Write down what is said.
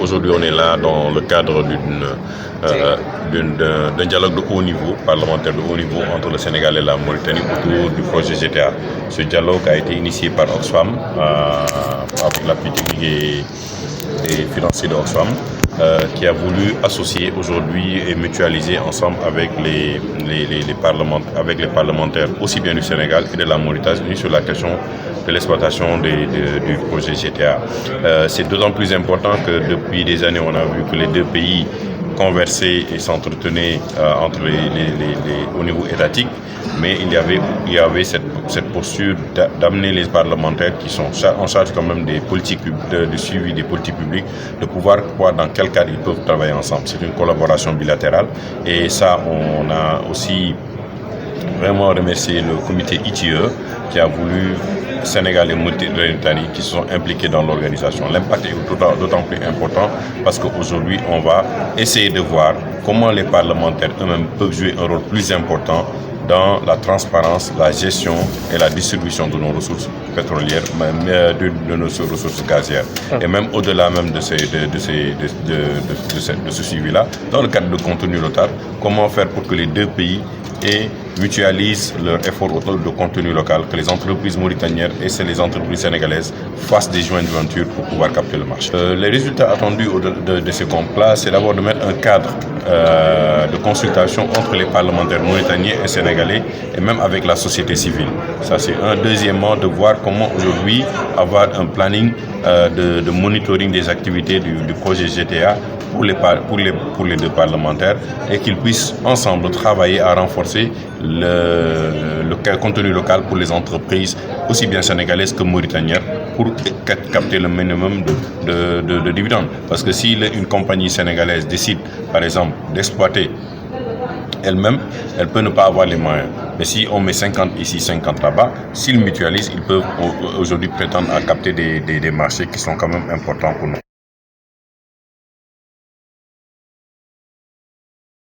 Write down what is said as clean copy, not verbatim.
Aujourd'hui, on est là dans le cadre d'un dialogue de haut niveau, parlementaire de haut niveau entre le Sénégal et la Mauritanie autour du projet GTA. Ce dialogue a été initié par Oxfam, avec l'appui technique et financier de Oxfam, qui a voulu associer aujourd'hui et mutualiser ensemble avec les parlementaires aussi bien du Sénégal et de la Mauritanie sur la question de l'exploitation du projet GTA. C'est d'autant plus important que depuis des années, on a vu que les deux pays conversaient et s'entretenaient au niveau étatique, mais il y avait cette posture d'amener les parlementaires qui sont en charge quand même des politiques du suivi des politiques publiques, de pouvoir voir dans quel cadre ils peuvent travailler ensemble. C'est une collaboration bilatérale et ça, on a aussi vraiment remercier le comité ITIE qui a voulu Sénégal et Mauritanie qui se sont impliqués dans l'organisation. L'impact est d'autant plus important parce qu'aujourd'hui, on va essayer de voir comment les parlementaires eux-mêmes peuvent jouer un rôle plus important dans la transparence, la gestion et la distribution de nos ressources pétrolières, même de nos ressources gazières. Et même au-delà même de ce suivi-là, dans le cadre de contenu local, comment faire pour que les deux pays mutualisent leurs efforts autour de contenu local, que les entreprises mauritaniennes et les entreprises sénégalaises fassent des joint ventures pour pouvoir capter le marché. Les résultats attendus de ce compte-là, c'est d'abord de mettre un cadre de consultation entre les parlementaires mauritaniens et sénégalais et même avec la société civile. Ça, c'est un. Deuxièmement, de voir comment aujourd'hui avoir un planning de monitoring des activités du projet GTA pour les deux parlementaires et qu'ils puissent ensemble travailler à renforcer le contenu local pour les entreprises aussi bien sénégalaises que mauritaniennes pour capter le minimum de dividendes. Parce que si une compagnie sénégalaise décide, par exemple, d'exploiter elle-même, elle peut ne pas avoir les moyens. Mais si on met 50 ici, 50 là-bas, s'ils mutualisent, ils peuvent aujourd'hui prétendre à capter des marchés qui sont quand même importants pour nous.